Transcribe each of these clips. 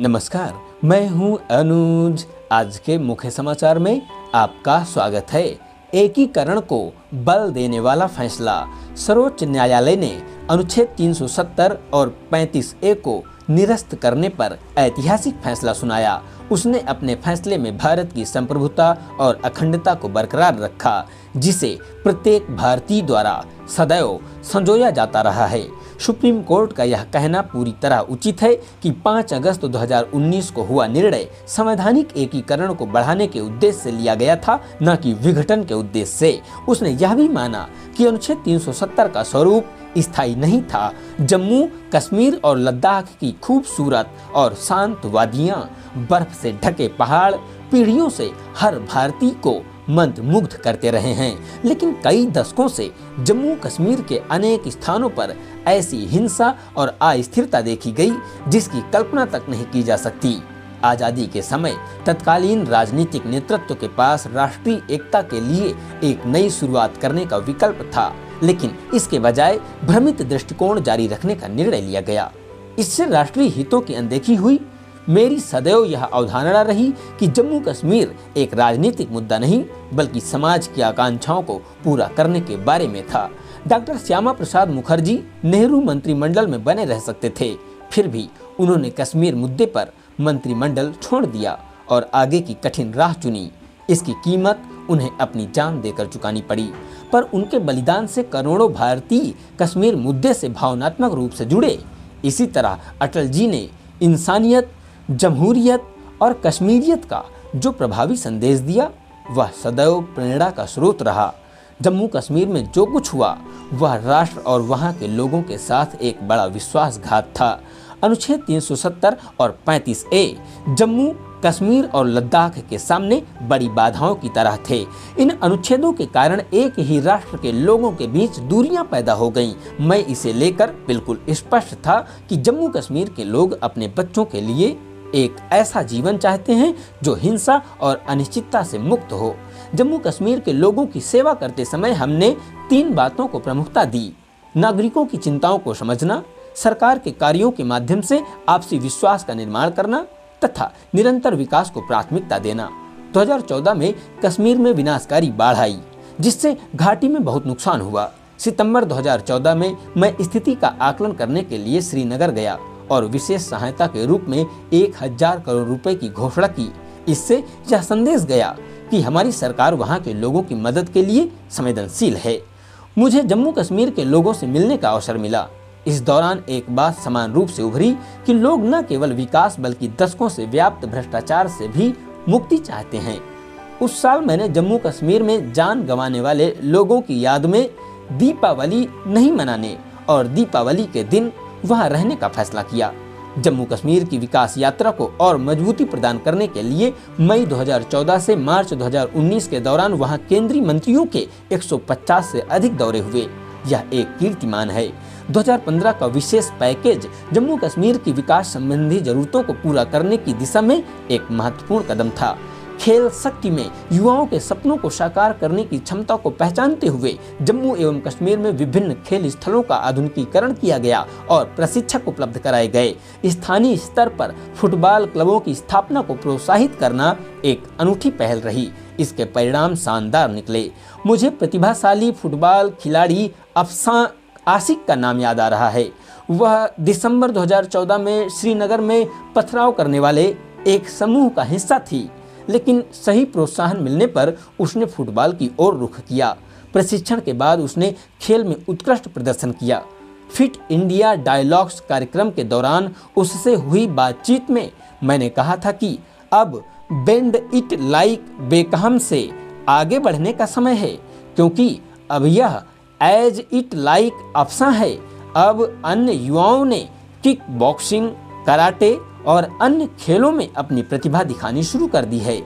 नमस्कार, मैं हूं अनुज। आज के मुख्य समाचार में आपका स्वागत है। एकीकरण को बल देने वाला फैसला। सर्वोच्च न्यायालय ने अनुच्छेद 370 और 35A को निरस्त करने पर ऐतिहासिक फैसला सुनाया। उसने अपने फैसले में भारत की संप्रभुता और अखंडता को बरकरार रखा, जिसे प्रत्येक भारतीय द्वारा सदैव संजोया जाता रहा है। सुप्रीम कोर्ट का यह कहना पूरी तरह उचित है कि 5 अगस्त 2019 को हुआ निर्णय संवैधानिक एकीकरण को बढ़ाने के उद्देश्य से लिया गया था, न कि विघटन के उद्देश्य से। उसने यह भी माना कि अनुच्छेद 370 का स्वरूप स्थायी नहीं था। जम्मू कश्मीर और लद्दाख की खूबसूरत और शांत वादियां, बर्फ से ढके पहाड़ पीढ़ियों से हर भारतीय को मंत्रमुग्ध करते रहे हैं, लेकिन कई दशकों से जम्मू कश्मीर के अनेक स्थानों पर ऐसी हिंसा और अस्थिरता देखी गई जिसकी कल्पना तक नहीं की जा सकती। आजादी के समय तत्कालीन राजनीतिक नेतृत्व के पास राष्ट्रीय एकता के लिए एक नई शुरुआत करने का विकल्प था, लेकिन इसके बजाय भ्रमित दृष्टिकोण जारी रखने का निर्णय लिया गया। इससे राष्ट्रीय हितों की अनदेखी हुई। मेरी सदैव यह अवधारणा रही कि जम्मू कश्मीर एक राजनीतिक मुद्दा नहीं, बल्कि समाज की आकांक्षाओं को पूरा करने के बारे में था। डॉक्टर श्यामा प्रसाद मुखर्जी नेहरू मंत्रिमंडल में बने रह सकते थे, फिर भी उन्होंने कश्मीर मुद्दे पर मंत्रिमंडल छोड़ दिया और आगे की कठिन राह चुनी। इसकी कीमत उन्हें अपनी जान देकर चुकानी पड़ी, पर उनके बलिदान से करोड़ों भारतीय कश्मीर मुद्दे से भावनात्मक रूप से जुड़े। इसी तरह अटल जी ने इंसानियत, जमहूरियत और कश्मीरियत का जो प्रभावी संदेश दिया, वह सदैव प्रेरणा का स्रोत रहा। जम्मू कश्मीर में जो कुछ हुआ वह राष्ट्र और वहां के लोगों के साथ एक बड़ा विश्वासघात था। अनुच्छेद 370 और 35A जम्मू कश्मीर और लद्दाख के सामने बड़ी बाधाओं की तरह थे। इन अनुच्छेदों के कारण एक ही राष्ट्र के लोगों के बीच दूरियां पैदा हो गईं। मैं इसे लेकर बिल्कुल स्पष्ट था कि जम्मू कश्मीर के लोग अपने बच्चों के लिए एक ऐसा जीवन चाहते हैं जो हिंसा और अनिश्चितता से मुक्त हो। जम्मू कश्मीर के लोगों की सेवा करते समय हमने 3 बातों को प्रमुखता दी: नागरिकों की चिंताओं को समझना, सरकार के कार्यों के माध्यम से आपसी विश्वास का निर्माण करना तथा निरंतर विकास को प्राथमिकता देना। 2014 में कश्मीर में विनाशकारी बाढ़ आई, जिससे घाटी में बहुत नुकसान हुआ। सितंबर 2014 में मैं स्थिति का आकलन करने के लिए श्रीनगर गया और विशेष सहायता के रूप में 1000 करोड़ रुपए की घोषणा की। इससे यह संदेश गया कि हमारी सरकार वहां के लोगों की मदद के लिए संवेदनशील है। मुझे जम्मू कश्मीर के लोगों से मिलने का अवसर मिला। इस दौरान एक बात समान रूप से उभरी कि लोग न केवल विकास बल्कि दशकों से व्याप्त भ्रष्टाचार से भी मुक्ति चाहते हैं। उस साल मैंने जम्मू कश्मीर में जान गंवाने वाले लोगों की याद में दीपावली नहीं मनाने और दीपावली के दिन वहां रहने का फैसला किया। जम्मू कश्मीर की विकास यात्रा को और मजबूती प्रदान करने के लिए मई 2014 से मार्च 2019 के दौरान वहां केंद्रीय मंत्रियों के 150 से अधिक दौरे हुए। यह एक कीर्तिमान है। 2015 का विशेष पैकेज जम्मू कश्मीर की विकास संबंधी जरूरतों को पूरा करने की दिशा में एक महत्वपूर्ण कदम था। खेल शक्ति में युवाओं के सपनों को साकार करने की क्षमता को पहचानते हुए जम्मू एवं कश्मीर में विभिन्न खेल स्थलों का आधुनिकीकरण किया गया और प्रशिक्षक उपलब्ध कराए गए। स्थानीय स्तर पर फुटबॉल क्लबों की स्थापना को प्रोत्साहित करना एक अनूठी पहल रही। इसके परिणाम शानदार निकले। मुझे प्रतिभाशाली फुटबॉल खिलाड़ी अफसां आशिक का नाम याद आ रहा है। वह दिसंबर 2014 में श्रीनगर में पथराव करने वाले एक समूह का हिस्सा थी, लेकिन सही प्रोत्साहन मिलने पर उसने फुटबॉल की ओर रुख किया। प्रशिक्षण के बाद उसने खेल में उत्कृष्ट प्रदर्शन किया। फिट इंडिया डायलॉग्स कार्यक्रम के दौरान उससे हुई बातचीत में मैंने कहा था कि अब बेंड इट लाइक बेकहम से आगे बढ़ने का समय है, क्योंकि अब यह एज इट लाइक अफसां है। अब अन्य युवाओं ने किक बॉक्सिंग, कराटे और अन्य खेलों में अपनी प्रतिभा दिखानी शुरू कर दी है।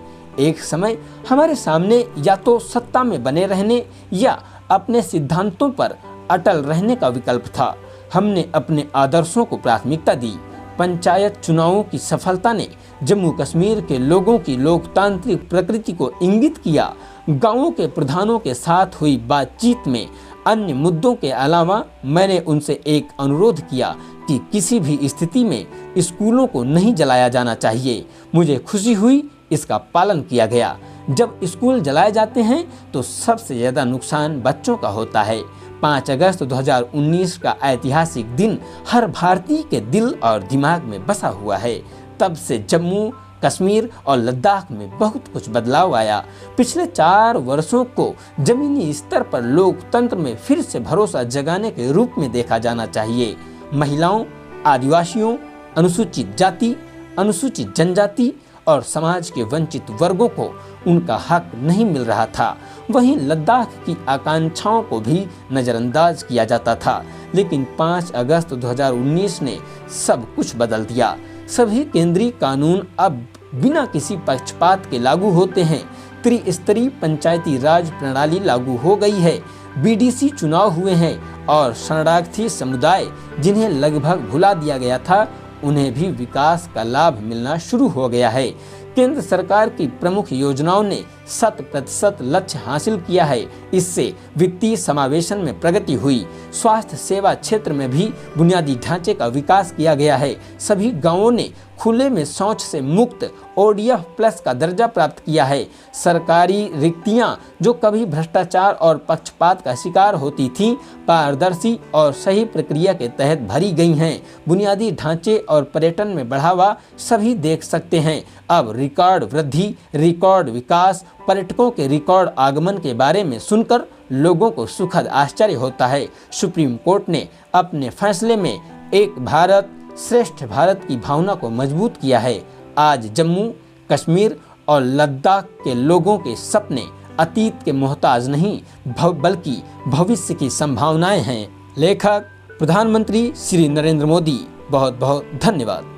एक समय हमारे सामने या तो सत्ता में बने रहने या अपने सिद्धांतों पर अटल रहने का विकल्प था। हमने अपने आदर्शों को प्राथमिकता दी। पंचायत चुनावों की सफलता ने जम्मू कश्मीर के लोगों की लोकतांत्रिक प्रकृति को इंगित किया। गांवों के प्रधानों के साथ हुई बातचीत में अन्य मुद्दों के अलावा मैंने उनसे एक अनुरोध किया कि किसी भी स्थिति में स्कूलों को नहीं जलाया जाना चाहिए। मुझे खुशी हुई इसका पालन किया गया। जब स्कूल जलाए जाते हैं तो सबसे ज़्यादा नुकसान बच्चों का होता है। 5 अगस्त 2019 का ऐतिहासिक दिन हर भारतीय के दिल और दिमाग में बसा हुआ है। तब से जम्मू कश्मीर और लद्दाख में बहुत कुछ बदलाव आया। पिछले 4 वर्षों को जमीनी स्तर पर लोकतंत्र में फिर से भरोसा जगाने के रूप में देखा जाना चाहिए। महिलाओं, आदिवासियों, अनुसूचित जाति, अनुसूचित जनजाति और समाज के वंचित वर्गों को उनका हक नहीं मिल रहा था। वहीं लद्दाख की आकांक्षाओं को भी नज़रअंदाज किया जाता था। लेकिन 5 अगस्त 2019 ने सब कुछ बदल दिया। सभी केंद्रीय कानून अब बिना किसी पक्षपात के लागू होते हैं। त्रिस्तरीय पंचायती राज प्रणाली लागू हो गई है। बीडीसी चुनाव हुए हैं और शरणार्थी समुदाय जिन्हें लगभग भुला दिया गया था, उन्हें भी विकास का लाभ मिलना शुरू हो गया है। केंद्र सरकार की प्रमुख योजनाओं ने 100% लक्ष्य हासिल किया है। इससे वित्तीय समावेशन में प्रगति हुई। स्वास्थ्य सेवा क्षेत्र में भी बुनियादी ढांचे का विकास किया गया है। सभी गांवों ने खुले में शौच से मुक्त ODF प्लस का दर्जा प्राप्त किया है। सरकारी रिक्तियां जो कभी भ्रष्टाचार और पक्षपात का शिकार होती थीं, पारदर्शी और सही प्रक्रिया के तहत भरी गई हैं। बुनियादी ढांचे और पर्यटन में बढ़ावा सभी देख सकते हैं। अब रिकॉर्ड वृद्धि, रिकॉर्ड विकास, पर्यटकों के रिकॉर्ड आगमन के बारे में सुनकर लोगों को सुखद आश्चर्य होता है। सुप्रीम कोर्ट ने अपने फैसले में एक भारत श्रेष्ठ भारत की भावना को मजबूत किया है। आज जम्मू कश्मीर और लद्दाख के लोगों के सपने अतीत के मोहताज नहीं बल्कि भविष्य की संभावनाएं हैं। लेखक प्रधानमंत्री श्री नरेंद्र मोदी, बहुत बहुत धन्यवाद।